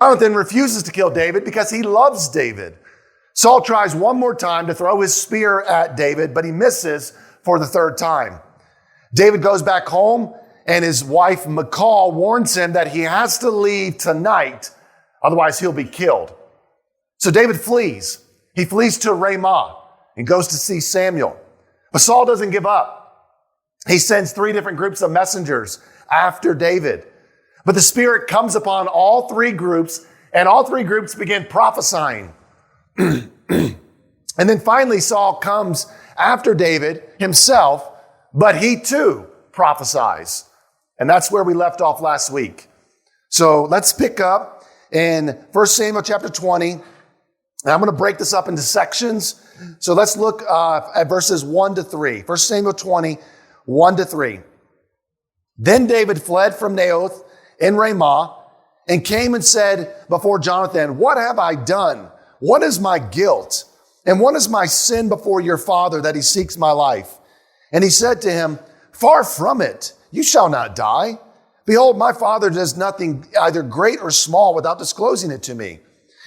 Jonathan refuses to kill David because he loves David. Saul tries one more time to throw his spear at David, but he misses for the third time. David goes back home, and his wife, Michal, warns him that he has to leave tonight, otherwise he'll be killed. So David flees. He flees to Ramah and goes to see Samuel. But Saul doesn't give up. He sends 3 different groups of messengers after David. But the Spirit comes upon all 3 groups, and all 3 groups begin prophesying. And then finally Saul comes after David himself, but he too prophesies. And that's where we left off last week. So let's pick up in 1 Samuel chapter 20. And I'm going to break this up into sections. So let's look at verses 1 to 3. 1 Samuel 20, 1 to 3. Then David fled from Naioth in Ramah and came and said before Jonathan, "What have I done? What is my guilt? And what is my sin before your father that he seeks my life?" And he said to him, "Far from it. You shall not die. Behold, my father does nothing either great or small without disclosing it to me.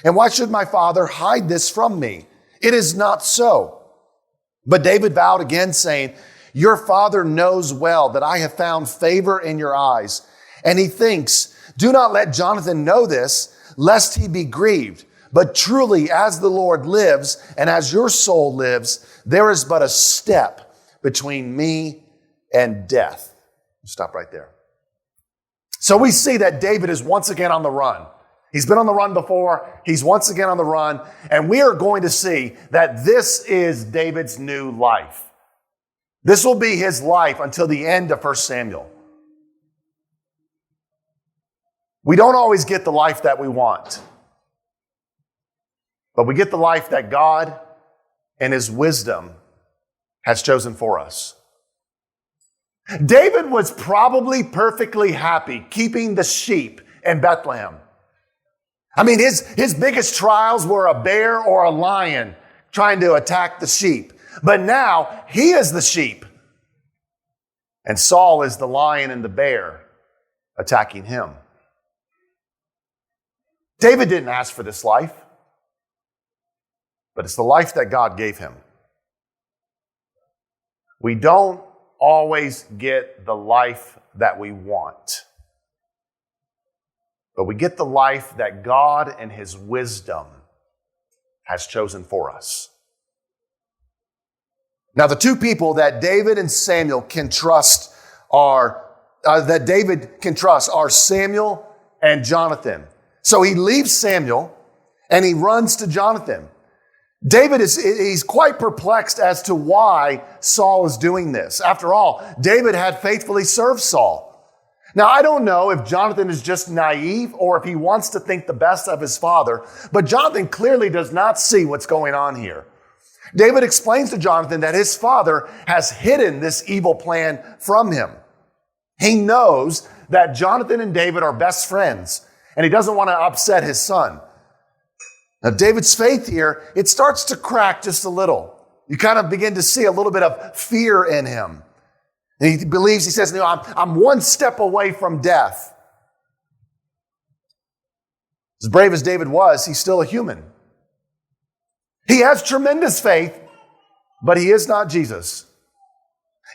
And why should my father hide this from me? It is not so." But David vowed again, saying, "Your father knows well that I have found favor in your eyes." And he thinks, "Do not let Jonathan know this, lest he be grieved. But truly, as the Lord lives, and as your soul lives, there is but a step between me and death." Stop right there. So we see that David is once again on the run. He's been on the run before. He's once again on the run. And we are going to see that this is David's new life. This will be his life until the end of 1 Samuel. We don't always get the life that we want, but we get the life that God and his wisdom has chosen for us. David was probably perfectly happy keeping the sheep in Bethlehem. I mean, his biggest trials were a bear or a lion trying to attack the sheep. But now he is the sheep. And Saul is the lion and the bear attacking him. David didn't ask for this life, but it's the life that God gave him. We don't always get the life that we want, but we get the life that God and his wisdom has chosen for us. Now, the 2 people that David and Samuel can trust are Samuel and Jonathan. So he leaves Samuel and he runs to Jonathan. David he's quite perplexed as to why Saul is doing this. After all, David had faithfully served Saul. Now, I don't know if Jonathan is just naive or if he wants to think the best of his father, but Jonathan clearly does not see what's going on here. David explains to Jonathan that his father has hidden this evil plan from him. He knows that Jonathan and David are best friends, and he doesn't want to upset his son. Now, David's faith here, it starts to crack just a little. You kind of begin to see a little bit of fear in him. And he believes, he says, I'm one step away from death. As brave as David was, he's still a human. He has tremendous faith, but he is not Jesus.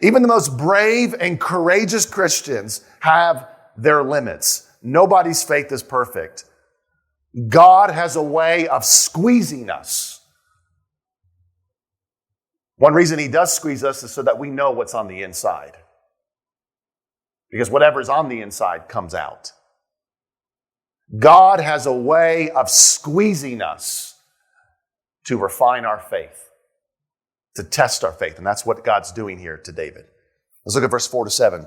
Even the most brave and courageous Christians have their limits. Nobody's faith is perfect. God has a way of squeezing us. One reason he does squeeze us is so that we know what's on the inside. Because whatever's on the inside comes out. God has a way of squeezing us to refine our faith, to test our faith. And that's what God's doing here to David. Let's look at verse 4 to 7.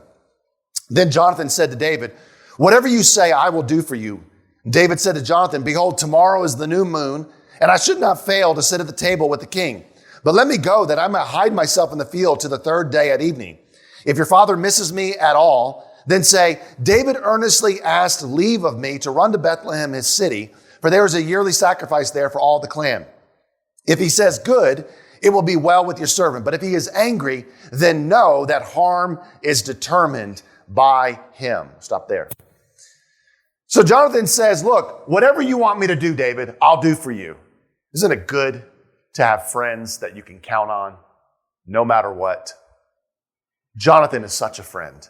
Then Jonathan said to David, "Whatever you say, I will do for you." David said to Jonathan, "Behold, tomorrow is the new moon, and I should not fail to sit at the table with the king. But let me go, that I may hide myself in the field to the 3rd day at evening. If your father misses me at all, then say, David earnestly asked leave of me to run to Bethlehem, his city, for there is a yearly sacrifice there for all the clan. If he says good, it will be well with your servant. But if he is angry, then know that harm is determined by him." Stop there. So Jonathan says, look, whatever you want me to do, David, I'll do for you. Isn't it good to have friends that you can count on no matter what? Jonathan is such a friend.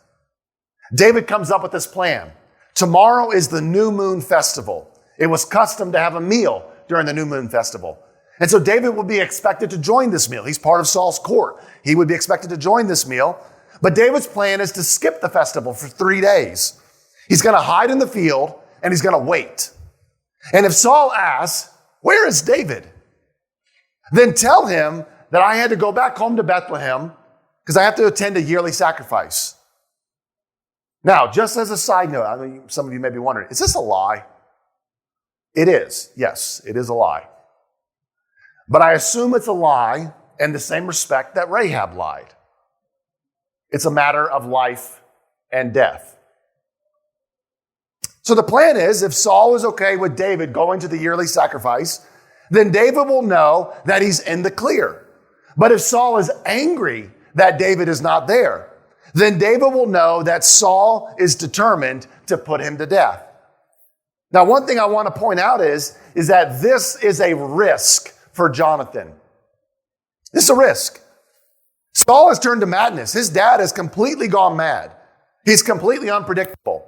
David comes up with this plan. Tomorrow is the new moon festival. It was custom to have a meal during the new moon festival. And so David would be expected to join this meal. He's part of Saul's court. He would be expected to join this meal. But David's plan is to skip the festival for 3 days. He's going to hide in the field and he's going to wait. And if Saul asks, where is David? Then tell him that I had to go back home to Bethlehem because I have to attend a yearly sacrifice. Now, just as a side note, I know some of you may be wondering, is this a lie? It is. Yes, it is a lie. But I assume it's a lie in the same respect that Rahab lied. It's a matter of life and death. So the plan is, if Saul is okay with David going to the yearly sacrifice, then David will know that he's in the clear. But if Saul is angry that David is not there, then David will know that Saul is determined to put him to death. Now, one thing I want to point out is that this is a risk for Jonathan. This is a risk. Saul has turned to madness. His dad has completely gone mad. He's completely unpredictable.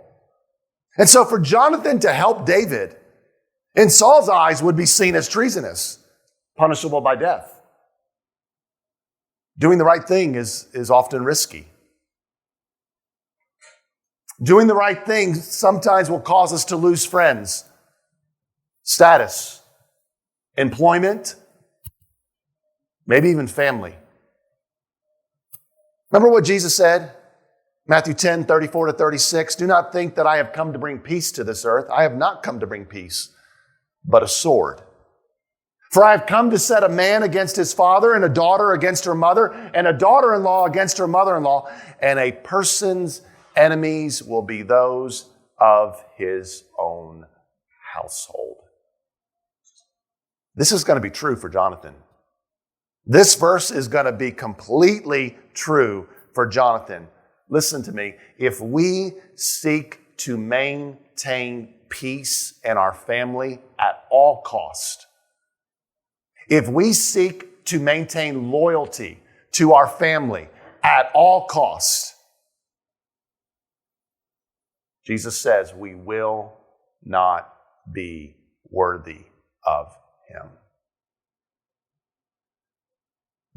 And so for Jonathan to help David, in Saul's eyes, would be seen as treasonous, punishable by death. Doing the right thing is often risky. Doing the right thing sometimes will cause us to lose friends, status, employment, maybe even family. Remember what Jesus said? Matthew 10, 34 to 36. Do not think that I have come to bring peace to this earth. I have not come to bring peace, but a sword. For I have come to set a man against his father, and a daughter against her mother, and a daughter-in-law against her mother-in-law, and a person's enemies will be those of his own household. This is going to be true for Jonathan. This verse is going to be completely true for Jonathan. Listen to me. If we seek to maintain peace in our family at all cost, if we seek to maintain loyalty to our family at all cost, Jesus says we will not be worthy of him.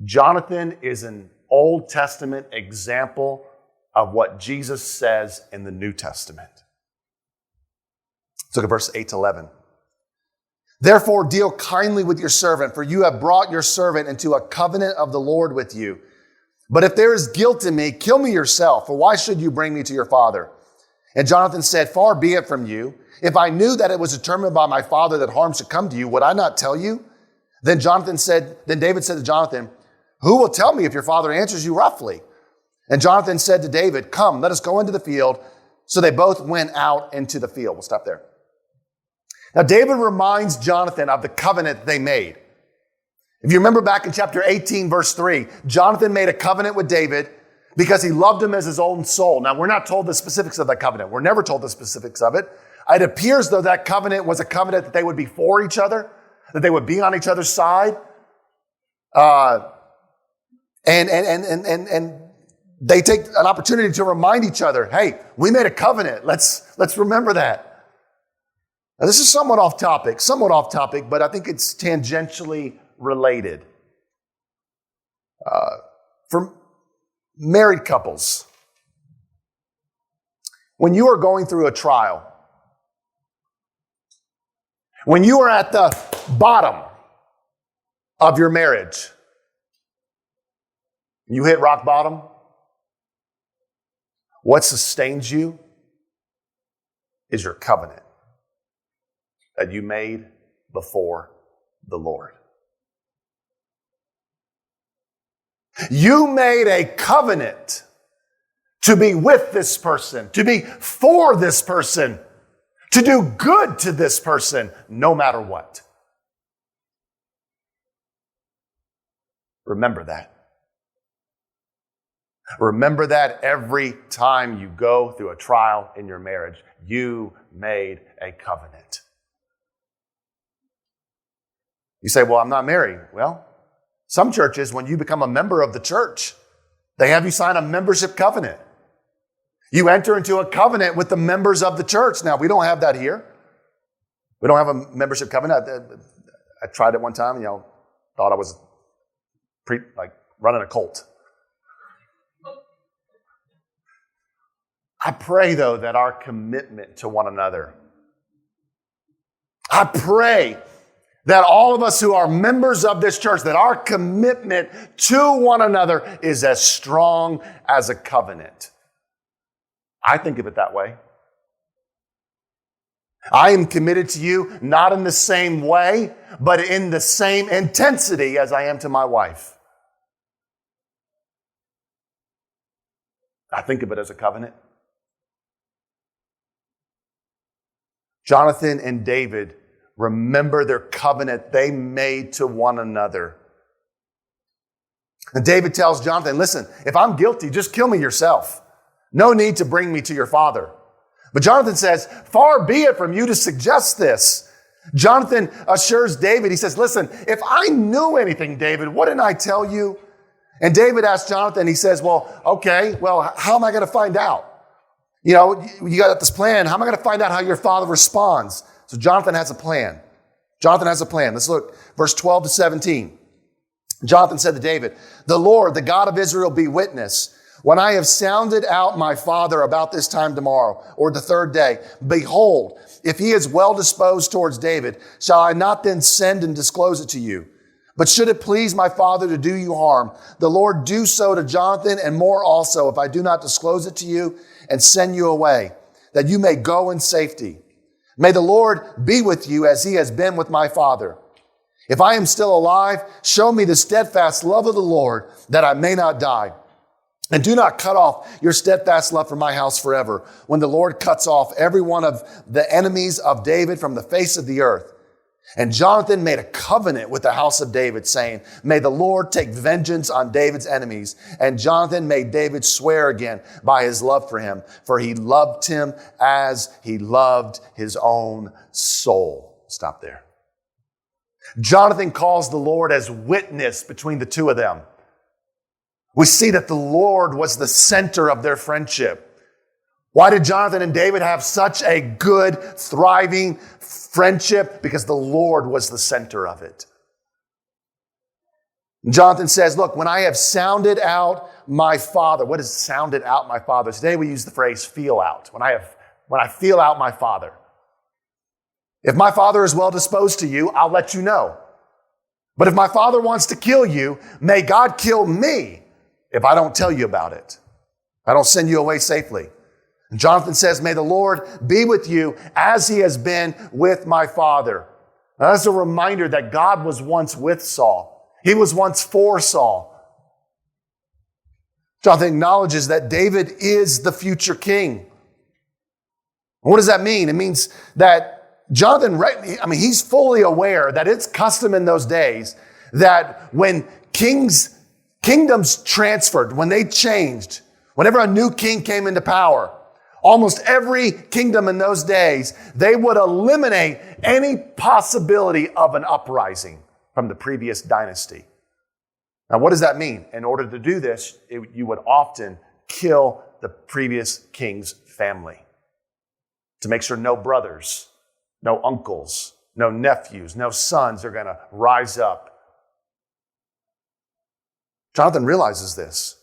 Jonathan is an Old Testament example of what Jesus says in the New Testament. Let's look at verse 8 to 11. Therefore, deal kindly with your servant, for you have brought your servant into a covenant of the Lord with you. But if there is guilt in me, kill me yourself, for why should you bring me to your father? And Jonathan said, far be it from you. If I knew that it was determined by my father that harm should come to you, would I not tell you? Then David said to Jonathan, who will tell me if your father answers you roughly? And Jonathan said to David, come, let us go into the field. So they both went out into the field. We'll stop there. Now, David reminds Jonathan of the covenant they made. If you remember back in chapter 18, verse 3, Jonathan made a covenant with David because he loved him as his own soul. Now, we're not told the specifics of that covenant. We're never told the specifics of it. It appears, though, that covenant was a covenant that they would be for each other, that they would be on each other's side. And they take an opportunity to remind each other, hey, we made a covenant. Let's remember that. Now, this is somewhat off topic, but I think it's tangentially related. For married couples, when you are going through a trial, when you are at the bottom of your marriage, you hit rock bottom, what sustains you is your covenant that you made before the Lord. You made a covenant to be with this person, to be for this person, to do good to this person, no matter what. Remember that. Remember that every time you go through a trial in your marriage. you made a covenant. You say, well, I'm not married. Well, some churches, when you become a member of the church, they have you sign a membership covenant. You enter into a covenant with the members of the church. Now, we don't have that here. We don't have a membership covenant. I tried it one time, thought I was running a cult. I pray, though, that our commitment to one another, I pray that all of us who are members of this church, that our commitment to one another is as strong as a covenant. I think of it that way. I am committed to you, not in the same way, but in the same intensity as I am to my wife. I think of it as a covenant. Jonathan and David remember their covenant they made to one another. And David tells Jonathan, listen, if I'm guilty, just kill me yourself. No need to bring me to your father. But Jonathan says, far be it from you to suggest this. Jonathan assures David, he says, listen, if I knew anything, David, wouldn't I tell you? And David asks Jonathan, he says, how am I going to find out? You got this plan. How am I going to find out how your father responds? So Jonathan has a plan. Let's look, verse 12 to 17. Jonathan said to David, the Lord, the God of Israel, be witness. When I have sounded out my father about this time tomorrow, or the third day, behold, if he is well disposed towards David, shall I not then send and disclose it to you? But should it please my father to do you harm, the Lord do so to Jonathan and more also, if I do not disclose it to you and send you away, that you may go in safety. May the Lord be with you as he has been with my father. If I am still alive, show me the steadfast love of the Lord, that I may not die. And do not cut off your steadfast love from my house forever, when the Lord cuts off every one of the enemies of David from the face of the earth. And Jonathan made a covenant with the house of David, saying, may the Lord take vengeance on David's enemies. And Jonathan made David swear again by his love for him, for he loved him as he loved his own soul. Stop there. Jonathan calls the Lord as witness between the two of them. We see that the Lord was the center of their friendship. Why did Jonathan and David have such a good, thriving friendship? Because the Lord was the center of it. Jonathan says, look, when I have sounded out my father, what is sounded out my father? Today we use the phrase feel out. When I feel out my father. If my father is well disposed to you, I'll let you know. But if my father wants to kill you, may God kill me if I don't tell you about it. I don't send you away safely. And Jonathan says, may the Lord be with you as he has been with my father. Now, that's a reminder that God was once with Saul. He was once for Saul. Jonathan acknowledges that David is the future king. What does that mean? It means that Jonathan, he's fully aware that it's custom in those days that when kingdoms transferred, when they changed, whenever a new king came into power, almost every kingdom in those days, they would eliminate any possibility of an uprising from the previous dynasty. Now, what does that mean? In order to do this, you would often kill the previous king's family to make sure no brothers, no uncles, no nephews, no sons are going to rise up. Jonathan realizes this.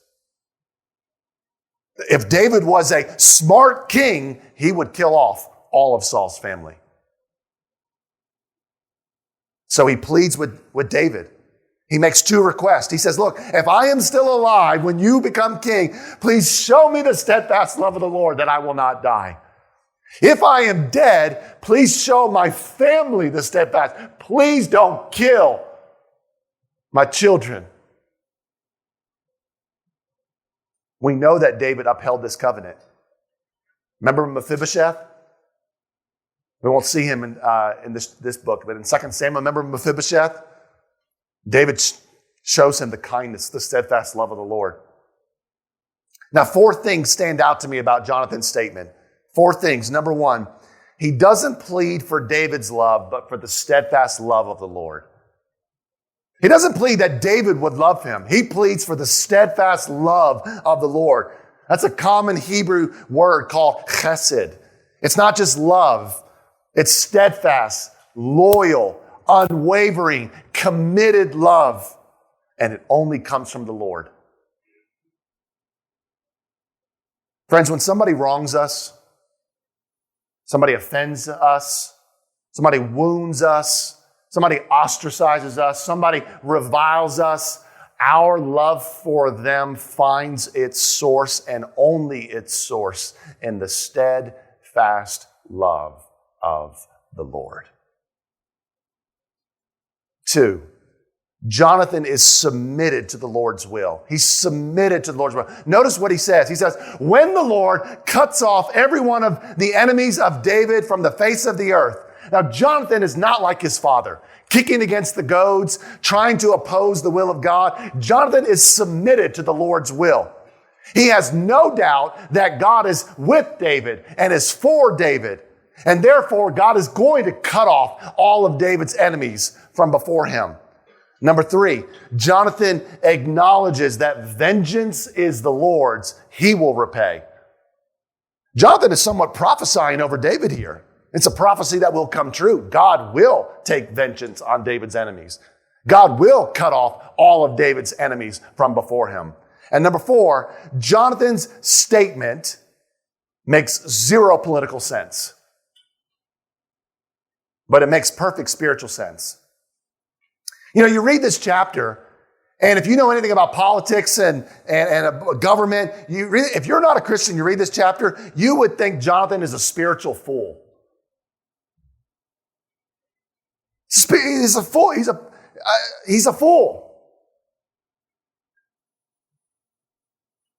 If David was a smart king, he would kill off all of Saul's family. So he pleads with David. He makes two requests. He says, look, if I am still alive when you become king, please show me the steadfast love of the Lord that I will not die. If I am dead, please show my family the steadfast. Please don't kill my children. We know that David upheld this covenant. Remember Mephibosheth? We won't see him in this book, but in 2 Samuel, remember Mephibosheth? David shows him the kindness, the steadfast love of the Lord. Now, 4 things stand out to me about Jonathan's statement. 4 things. Number 1, he doesn't plead for David's love, but for the steadfast love of the Lord. He doesn't plead that David would love him. He pleads for the steadfast love of the Lord. That's a common Hebrew word called chesed. It's not just love. It's steadfast, loyal, unwavering, committed love. And it only comes from the Lord. Friends, when somebody wrongs us, somebody offends us, somebody wounds us, somebody ostracizes us, somebody reviles us, our love for them finds its source and only its source in the steadfast love of the Lord. 2, Jonathan is submitted to the Lord's will. He's submitted to the Lord's will. Notice what he says. He says, when the Lord cuts off every one of the enemies of David from the face of the earth. Now, Jonathan is not like his father, kicking against the goads, trying to oppose the will of God. Jonathan is submitted to the Lord's will. He has no doubt that God is with David and is for David. And therefore, God is going to cut off all of David's enemies from before him. Number 3, Jonathan acknowledges that vengeance is the Lord's. He will repay. Jonathan is somewhat prophesying over David here. It's a prophecy that will come true. God will take vengeance on David's enemies. God will cut off all of David's enemies from before him. And number 4, Jonathan's statement makes zero political sense. But it makes perfect spiritual sense. You know, you read this chapter, and if you know anything about politics and a government, if you're not a Christian, you read this chapter, you would think Jonathan is a spiritual fool. He's a fool. He's a fool.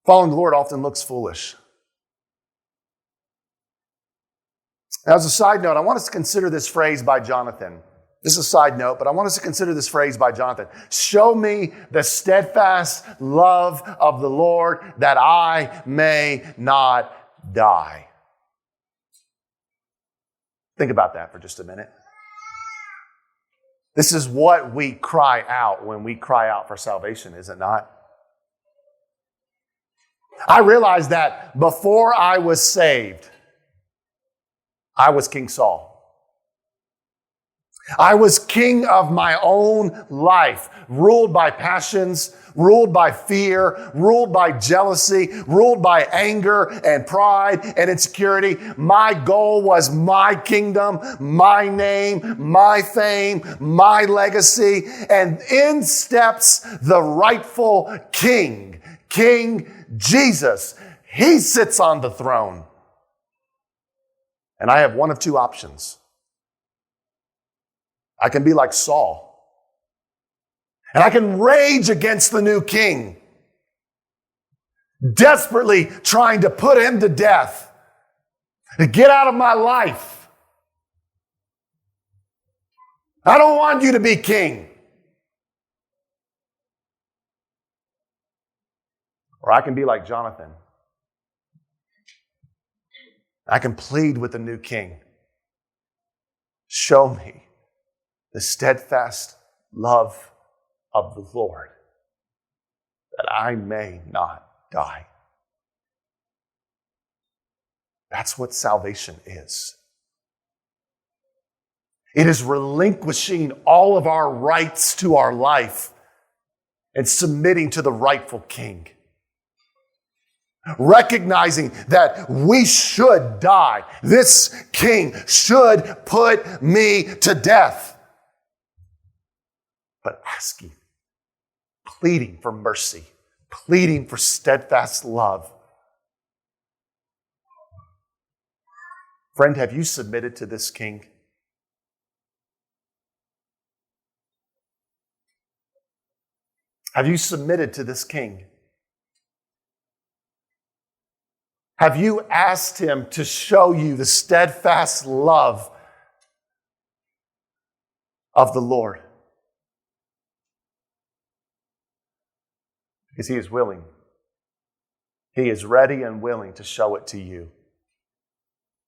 Following the Lord often looks foolish. Now, as a side note, I want us to consider this phrase by Jonathan. This is a side note, but I want us to consider this phrase by Jonathan. Show me the steadfast love of the Lord that I may not die. Think about that for just a minute. This is what we cry out when we cry out for salvation, is it not? I realized that before I was saved, I was King Saul. I was king of my own life, ruled by passions, ruled by fear, ruled by jealousy, ruled by anger and pride and insecurity. My goal was my kingdom, my name, my fame, my legacy. And in steps the rightful king, King Jesus. He sits on the throne. And I have one of 2 options. I can be like Saul. And I can rage against the new king, desperately trying to put him to death, to get out of my life. I don't want you to be king. Or I can be like Jonathan. I can plead with the new king. Show me the steadfast love of the Lord, that I may not die. That's what salvation is. It is relinquishing all of our rights to our life and submitting to the rightful king. Recognizing that we should die. This king should put me to death. But asking, pleading for mercy, pleading for steadfast love. Friend, have you submitted to this king? Have you submitted to this king? Have you asked him to show you the steadfast love of the Lord? Because he is willing. He is ready and willing to show it to you.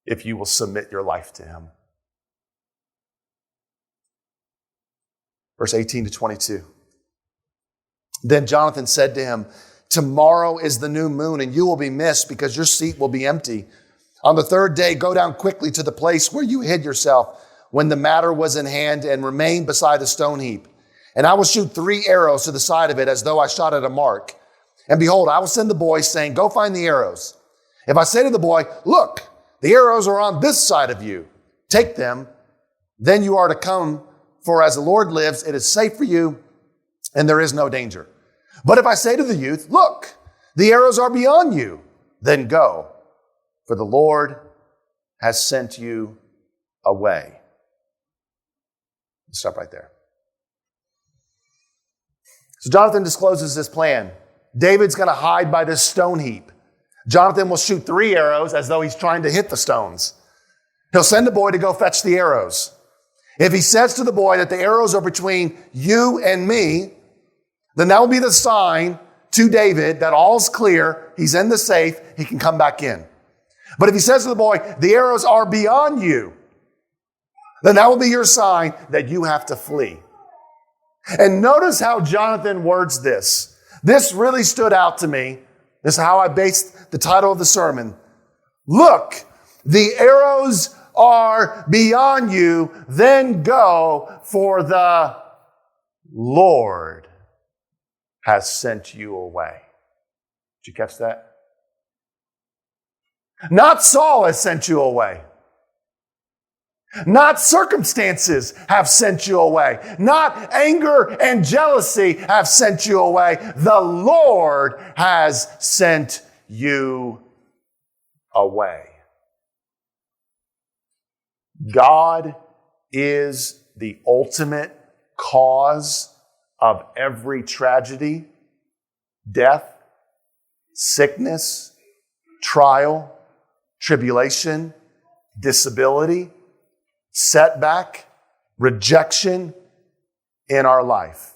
if you will submit your life to him. Verse 18 to 22. Then Jonathan said to him, tomorrow is the new moon, and you will be missed because your seat will be empty. On the third day, go down quickly to the place where you hid yourself when the matter was in hand, and remain beside the stone heap. And I will shoot 3 arrows to the side of it as though I shot at a mark. And behold, I will send the boy saying, go find the arrows. If I say to the boy, look, the arrows are on this side of you, take them, then you are to come, for as the Lord lives, it is safe for you, and there is no danger. But if I say to the youth, look, the arrows are beyond you, then go, for the Lord has sent you away. Stop right there. So Jonathan discloses this plan. David's going to hide by this stone heap. Jonathan will shoot 3 arrows as though he's trying to hit the stones. He'll send a boy to go fetch the arrows. If he says to the boy that the arrows are between you and me, then that will be the sign to David that all's clear, he's in the safe, he can come back in. But if he says to the boy, the arrows are beyond you, then that will be your sign that you have to flee. And notice how Jonathan words this. This really stood out to me. This is how I based the title of the sermon. Look, the arrows are beyond you, then go, for the Lord has sent you away. Did you catch that? Not Saul has sent you away. Not circumstances have sent you away. Not anger and jealousy have sent you away. The Lord has sent you away. God is the ultimate cause of every tragedy, death, sickness, trial, tribulation, disability, setback, rejection in our life.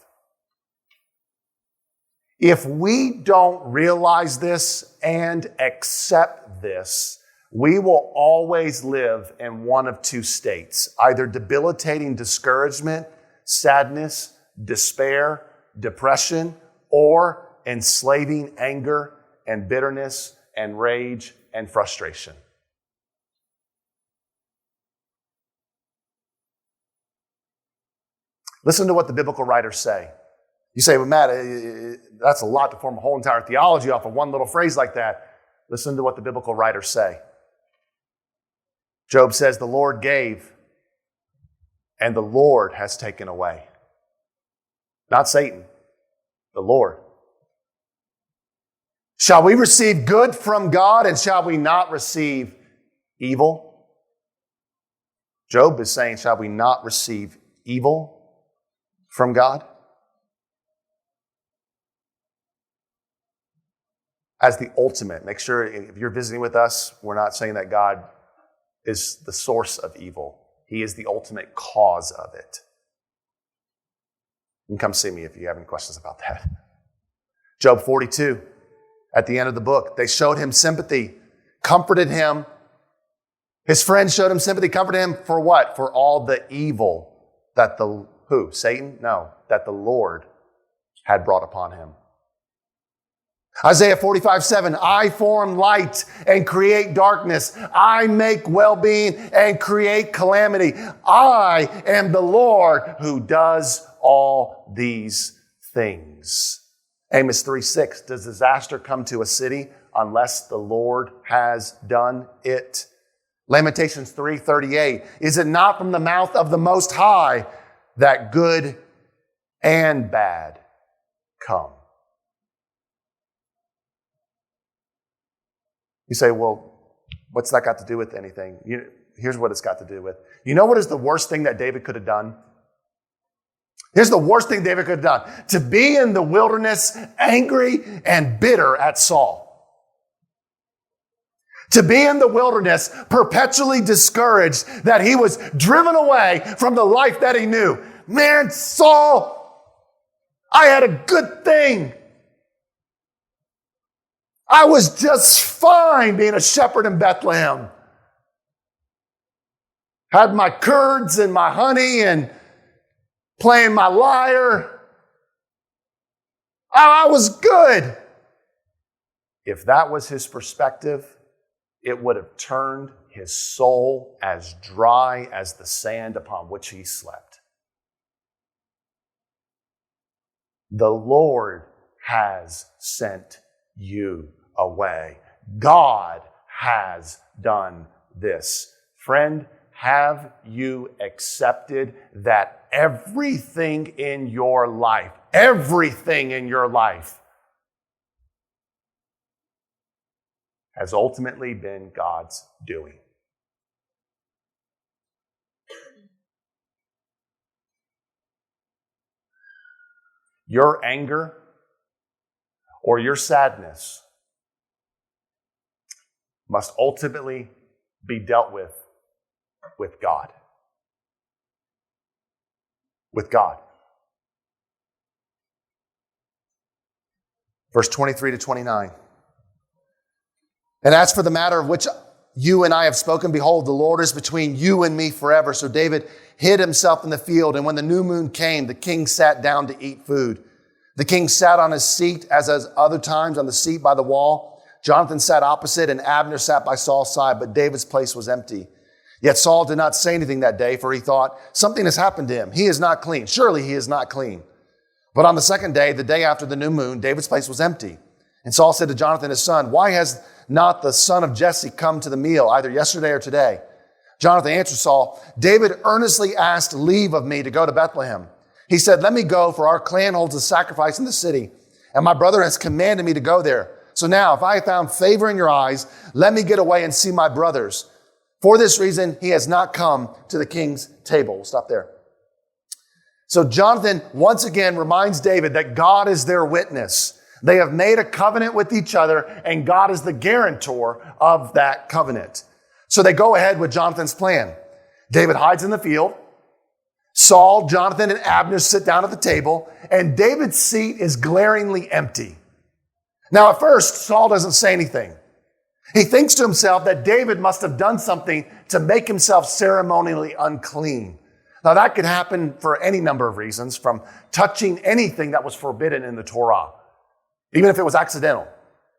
If we don't realize this and accept this, we will always live in one of 2 states, either debilitating discouragement, sadness, despair, depression, or enslaving anger and bitterness and rage and frustration. Listen to what the biblical writers say. You say, well, Matt, that's a lot to form a whole entire theology off of one little phrase like that. Listen to what the biblical writers say. Job says, the Lord gave, and the Lord has taken away. Not Satan, the Lord. Shall we receive good from God, and shall we not receive evil? Job is saying, shall we not receive evil from God? As the ultimate. Make sure if you're visiting with us, we're not saying that God is the source of evil. He is the ultimate cause of it. You can come see me if you have any questions about that. Job 42, at the end of the book, they showed him sympathy, comforted him. His friends showed him sympathy, comforted him for what? For all the evil that who? Satan? No, that the Lord had brought upon him. Isaiah 45:7, I form light and create darkness. I make well-being and create calamity. I am the Lord who does all these things. Amos 3:6, does disaster come to a city unless the Lord has done it? Lamentations 3:38, is it not from the mouth of the Most High that good and bad come? You say, well, what's that got to do with anything? Here's what it's got to do with. You know what is the worst thing that David could have done? Here's the worst thing David could have done. To be in the wilderness angry and bitter at Saul. To be in the wilderness perpetually discouraged that he was driven away from the life that he knew. Man, Saul, I had a good thing. I was just fine being a shepherd in Bethlehem. Had my curds and my honey and playing my lyre. I was good. If that was his perspective, it would have turned his soul as dry as the sand upon which he slept. The Lord has sent you away. God has done this. Friend, have you accepted that everything in your life has ultimately been God's doing? Your anger or your sadness must ultimately be dealt with God. With God. Verse 23 to 29. And as for the matter of which you and I have spoken, behold, the Lord is between you and me forever. So David hid himself in the field, and when the new moon came, the king sat down to eat food. The king sat on his seat, as other times, on the seat by the wall. Jonathan sat opposite, and Abner sat by Saul's side, but David's place was empty. Yet Saul did not say anything that day, for he thought, something has happened to him. He is not clean. Surely he is not clean. But on the second day, the day after the new moon, David's place was empty. And Saul said to Jonathan, his son, why has not the son of Jesse come to the meal, either yesterday or today? Jonathan answered Saul, David earnestly asked leave of me to go to Bethlehem. He said, let me go, for our clan holds a sacrifice in the city, and my brother has commanded me to go there. So now, if I have found favor in your eyes, let me get away and see my brothers. For this reason, he has not come to the king's table. We'll stop there. So Jonathan once again reminds David that God is their witness. They have made a covenant with each other, and God is the guarantor of that covenant. So they go ahead with Jonathan's plan. David hides in the field. Saul, Jonathan, and Abner sit down at the table, and David's seat is glaringly empty. Now, at first, Saul doesn't say anything. He thinks to himself that David must have done something to make himself ceremonially unclean. Now, that could happen for any number of reasons, from touching anything that was forbidden in the Torah, even if it was accidental.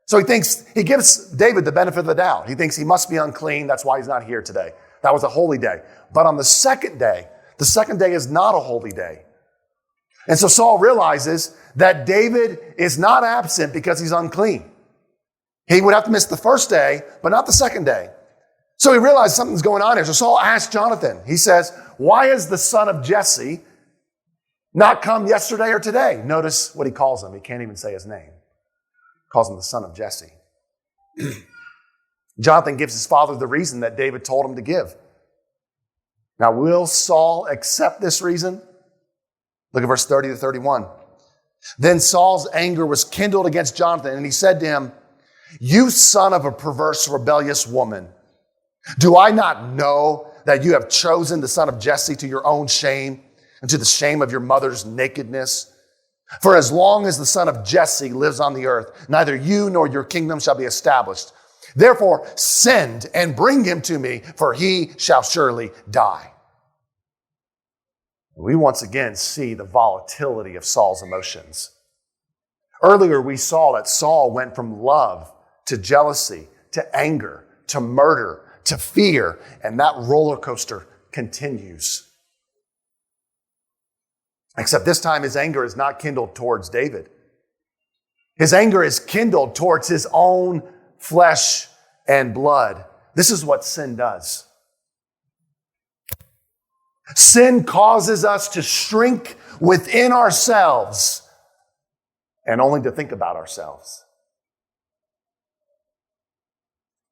So he gives David the benefit of the doubt. He thinks he must be unclean. That's why he's not here today. That was a holy day. But on the second day is not a holy day. And so Saul realizes that David is not absent because he's unclean. He would have to miss the first day, but not the second day. So he realized something's going on here. So Saul asked Jonathan. He says, why has the son of Jesse not come yesterday or today? Notice what he calls him. He can't even say his name. He calls him the son of Jesse. Jonathan gives his father the reason that David told him to give. Now, will Saul accept this reason? Look at verse 30 to 31. Then Saul's anger was kindled against Jonathan, and he said to him, you son of a perverse, rebellious woman, do I not know that you have chosen the son of Jesse to your own shame and to the shame of your mother's nakedness? For as long as the son of Jesse lives on the earth, neither you nor your kingdom shall be established. Therefore, send and bring him to me, for he shall surely die. We once again see the volatility of Saul's emotions. Earlier, we saw that Saul went from love to jealousy, to anger, to murder, to fear, and that roller coaster continues. Except this time his anger is not kindled towards David. His anger is kindled towards his own flesh and blood. This is what sin does. Sin causes us to shrink within ourselves and only to think about ourselves.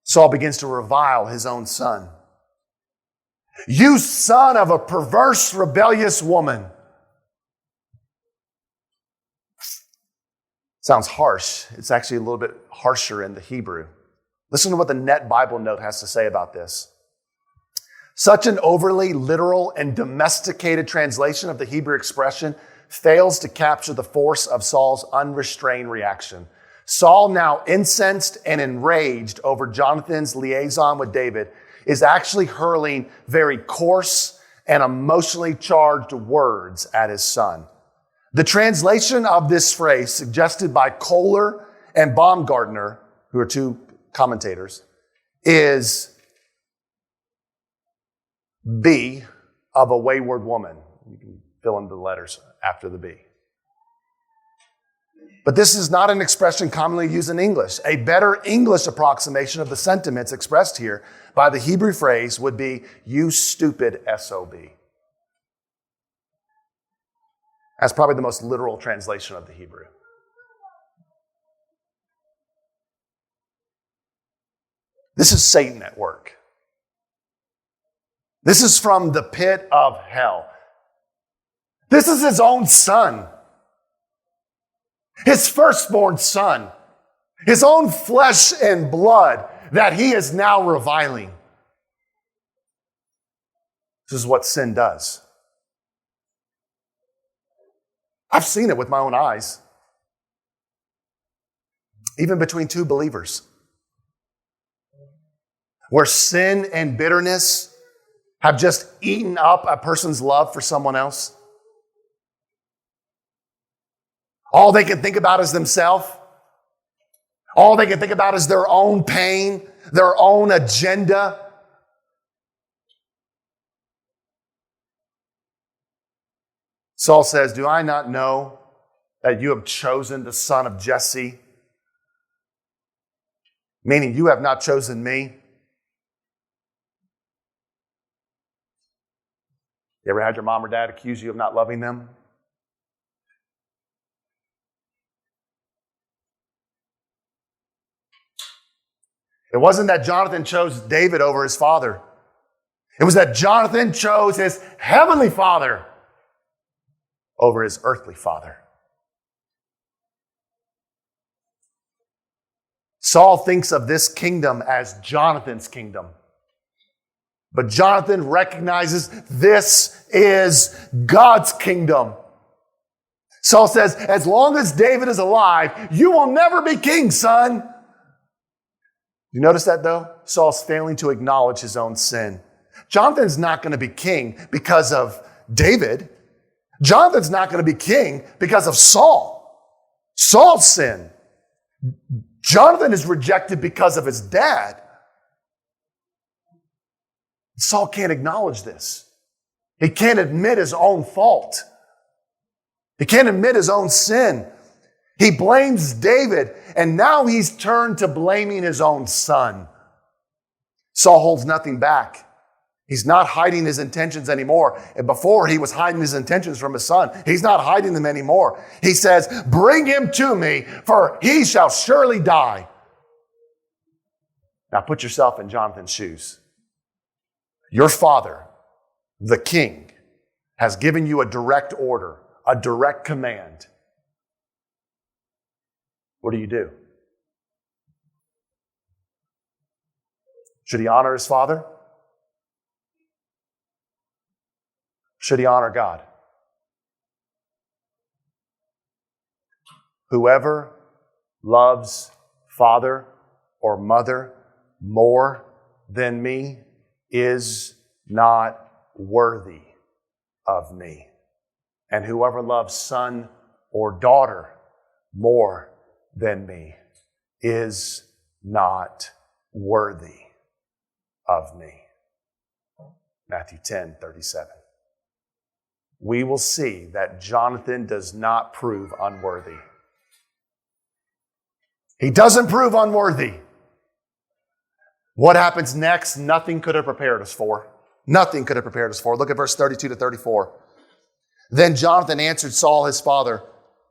Saul begins to revile his own son. You son of a perverse, rebellious woman. Sounds harsh. It's actually a little bit harsher in the Hebrew. Listen to what the Net Bible Note has to say about this. Such an overly literal and domesticated translation of the Hebrew expression fails to capture the force of Saul's unrestrained reaction. Saul, now incensed and enraged over Jonathan's liaison with David, is actually hurling very coarse and emotionally charged words at his son. The translation of this phrase, suggested by Kohler and Baumgartner, who are two commentators, is B of a wayward woman. You can fill in the letters after the B. But this is not an expression commonly used in English. A better English approximation of the sentiments expressed here by the Hebrew phrase would be, you stupid SOB. That's probably the most literal translation of the Hebrew. This is Satan at work. This is from the pit of hell. This is his own son. His firstborn son. His own flesh and blood that he is now reviling. This is what sin does. I've seen it with my own eyes. Even between two believers. Where sin and bitterness have just eaten up a person's love for someone else. All they can think about is themselves. All they can think about is their own pain, their own agenda. Saul says, do I not know that you have chosen the son of Jesse? Meaning you have not chosen me. You ever had your mom or dad accuse you of not loving them? It wasn't that Jonathan chose David over his father. It was that Jonathan chose his heavenly father over his earthly father. Saul thinks of this kingdom as Jonathan's kingdom. But Jonathan recognizes this is God's kingdom. Saul says, as long as David is alive, you will never be king, son. You notice that though? Saul's failing to acknowledge his own sin. Jonathan's not going to be king because of David. Jonathan's not going to be king because of Saul. Saul's sin. Jonathan is rejected because of his dad. Saul can't acknowledge this. He can't admit his own fault. He can't admit his own sin. He blames David, and now he's turned to blaming his own son. Saul holds nothing back. He's not hiding his intentions anymore. And before he was hiding his intentions from his son. He's not hiding them anymore. He says, bring him to me, for he shall surely die. Now put yourself in Jonathan's shoes. Your father, the king, has given you a direct order, a direct command. What do? Should he honor his father? Should he honor God? Whoever loves father or mother more than me is not worthy of me. And whoever loves son or daughter more than me is not worthy of me. Matthew 10:37. We will see that Jonathan does not prove unworthy. He doesn't prove unworthy. What happens next? Nothing could have prepared us for. Nothing could have prepared us for. Look at verse 32 to 34. Then Jonathan answered Saul, his father,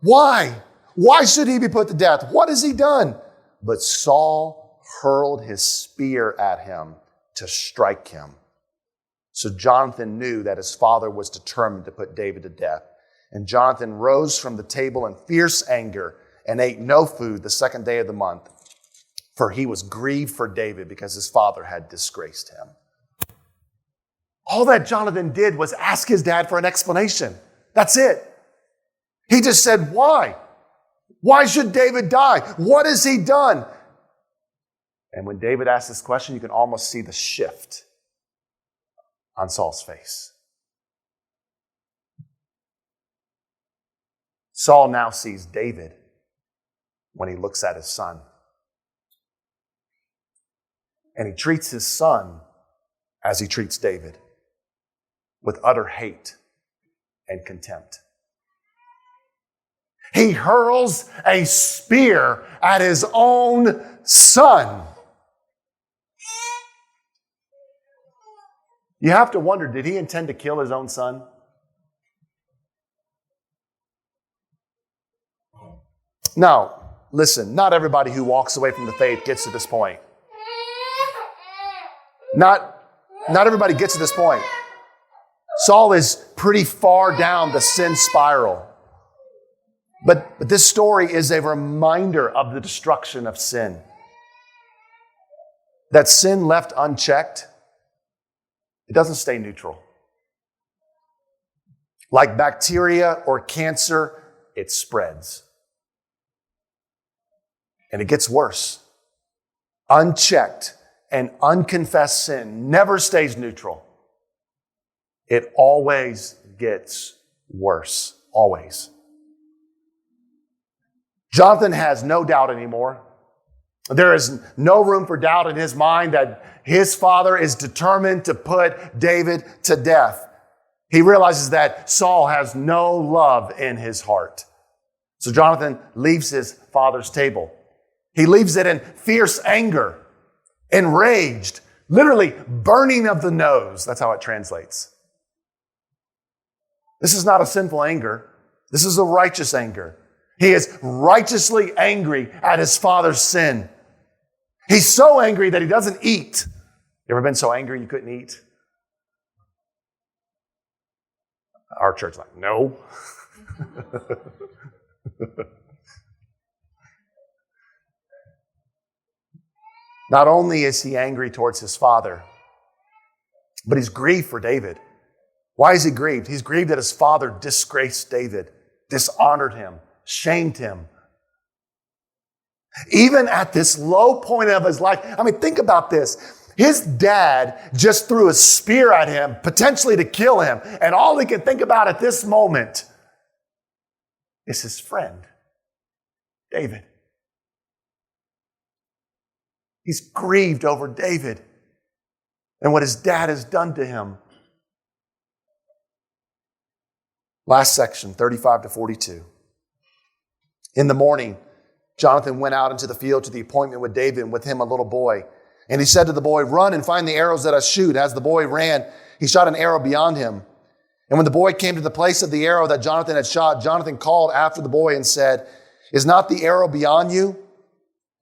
why? Why should he be put to death? What has he done? But Saul hurled his spear at him to strike him. So Jonathan knew that his father was determined to put David to death. And Jonathan rose from the table in fierce anger and ate no food the second day of the month, for he was grieved for David because his father had disgraced him. All that Jonathan did was ask his dad for an explanation. That's it. He just said, why? Why should David die? What has he done? And when David asked this question, you can almost see the shift on Saul's face. Saul now sees David when he looks at his son. And he treats his son as he treats David, with utter hate and contempt. He hurls a spear at his own son. You have to wonder, did he intend to kill his own son? Now, listen, not everybody who walks away from the faith gets to this point. Not everybody gets to this point. Saul is pretty far down the sin spiral. But this story is a reminder of the destruction of sin. That sin left unchecked, it doesn't stay neutral. Like bacteria or cancer, it spreads. And it gets worse. Unchecked and unconfessed sin never stays neutral. It always gets worse. Always. Jonathan has no doubt anymore. There is no room for doubt in his mind that his father is determined to put David to death. He realizes that Saul has no love in his heart. So Jonathan leaves his father's table. He leaves it in fierce anger, enraged, literally burning of the nose. That's how it translates. This is not a sinful anger. This is a righteous anger. He is righteously angry at his father's sin. He's so angry that he doesn't eat. You ever been so angry you couldn't eat? Our church like, no. Not only is he angry towards his father, but he's grieved for David. Why is he grieved? He's grieved that his father disgraced David, dishonored him, shamed him. Even at this low point of his life, I mean, think about this. His dad just threw a spear at him, potentially to kill him. And all he can think about at this moment is his friend, David. He's grieved over David and what his dad has done to him. Last section, 35 to 42. In the morning, Jonathan went out into the field to the appointment with David, and with him a little boy. And he said to the boy, "Run and find the arrows that I shoot." As the boy ran, he shot an arrow beyond him. And when the boy came to the place of the arrow that Jonathan had shot, Jonathan called after the boy and said, "Is not the arrow beyond you?"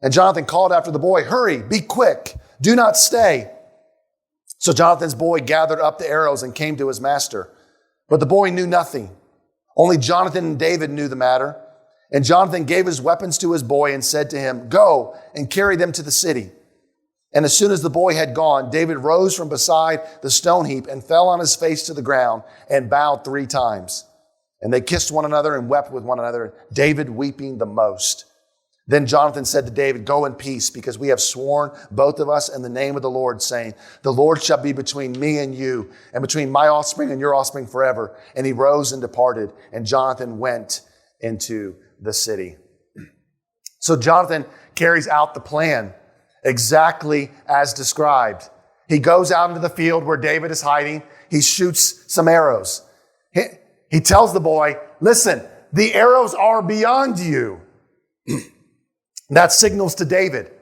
And Jonathan called after the boy, "Hurry, be quick, do not stay." So Jonathan's boy gathered up the arrows and came to his master. But the boy knew nothing. Only Jonathan and David knew the matter. And Jonathan gave his weapons to his boy and said to him, "Go and carry them to the city." And as soon as the boy had gone, David rose from beside the stone heap and fell on his face to the ground and bowed 3 times. And they kissed one another and wept with one another, David weeping the most. Then Jonathan said to David, "Go in peace, because we have sworn, both of us, in the name of the Lord, saying, 'The Lord shall be between me and you, and between my offspring and your offspring forever.' And he rose and departed, and Jonathan went into the city." So Jonathan carries out the plan exactly as described. He goes out into the field where David is hiding. He shoots some arrows. He tells the boy, "Listen, the arrows are beyond you." That signals to David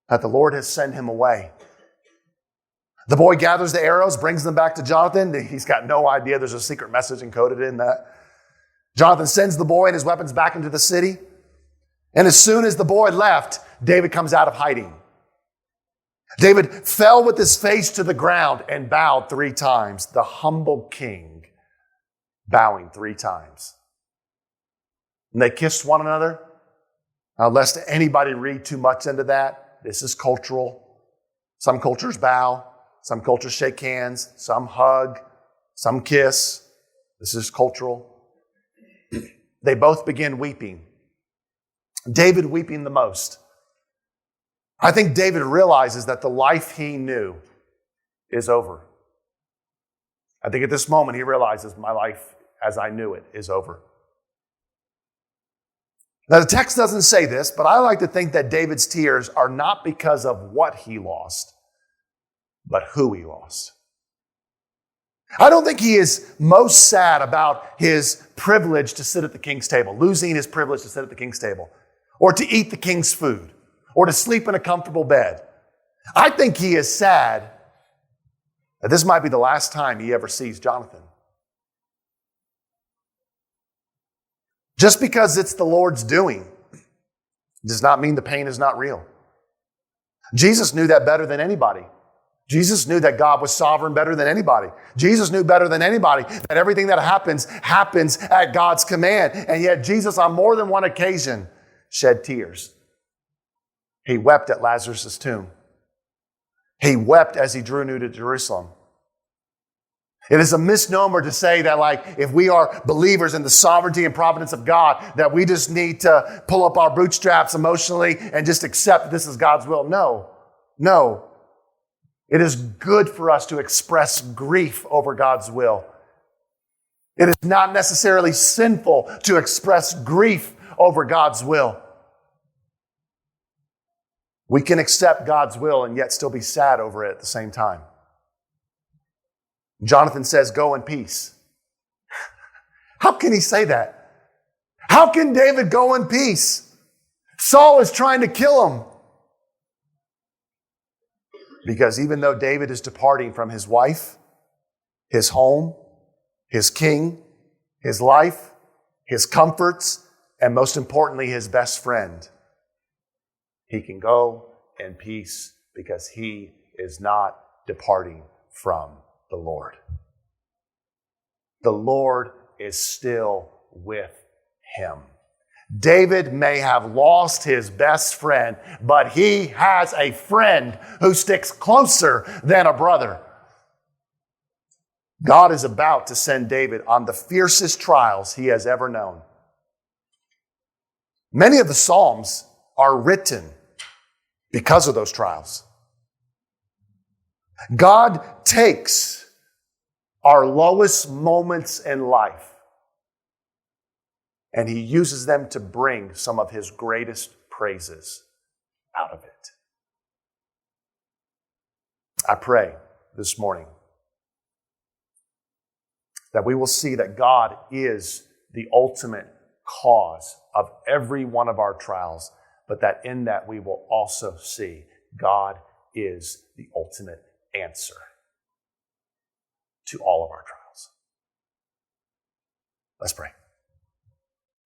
that the Lord has sent him away. The boy gathers the arrows, brings them back to Jonathan. He's got no idea there's a secret message encoded in that. Jonathan sends the boy and his weapons back into the city. And as soon as the boy left, David comes out of hiding. David fell with his face to the ground and bowed 3 times. The humble king bowing 3 times. And they kissed one another. Now, lest anybody read too much into that, this is cultural. Some cultures bow. Some cultures shake hands. Some hug. Some kiss. This is cultural. They both begin weeping. David weeping the most. I think David realizes that the life he knew is over. I think at this moment he realizes my life as I knew it is over. Now the text doesn't say this, but I like to think that David's tears are not because of what he lost, but who he lost. I don't think he is most sad about his privilege to sit at the king's table, losing his privilege to sit at the king's table, or to eat the king's food, or to sleep in a comfortable bed. I think he is sad that this might be the last time he ever sees Jonathan. Just because it's the Lord's doing does not mean the pain is not real. Jesus knew that better than anybody. Jesus knew that God was sovereign better than anybody. Jesus knew better than anybody that everything that happens at God's command. And yet Jesus, on more than one occasion, shed tears. He wept at Lazarus' tomb. He wept as he drew near to Jerusalem. It is a misnomer to say that, like, if we are believers in the sovereignty and providence of God, that we just need to pull up our bootstraps emotionally and just accept that this is God's will. No. It is good for us to express grief over God's will. It is not necessarily sinful to express grief over God's will. We can accept God's will and yet still be sad over it at the same time. Jonathan says, "Go in peace." How can he say that? How can David go in peace? Saul is trying to kill him. Because even though David is departing from his wife, his home, his king, his life, his comforts, and most importantly, his best friend, he can go in peace because he is not departing from the Lord. The Lord is still with him. David may have lost his best friend, but he has a friend who sticks closer than a brother. God is about to send David on the fiercest trials he has ever known. Many of the Psalms are written because of those trials. God takes our lowest moments in life and he uses them to bring some of his greatest praises out of it. I pray this morning that we will see that God is the ultimate cause of every one of our trials, but that in that we will also see God is the ultimate answer to all of our trials. Let's pray.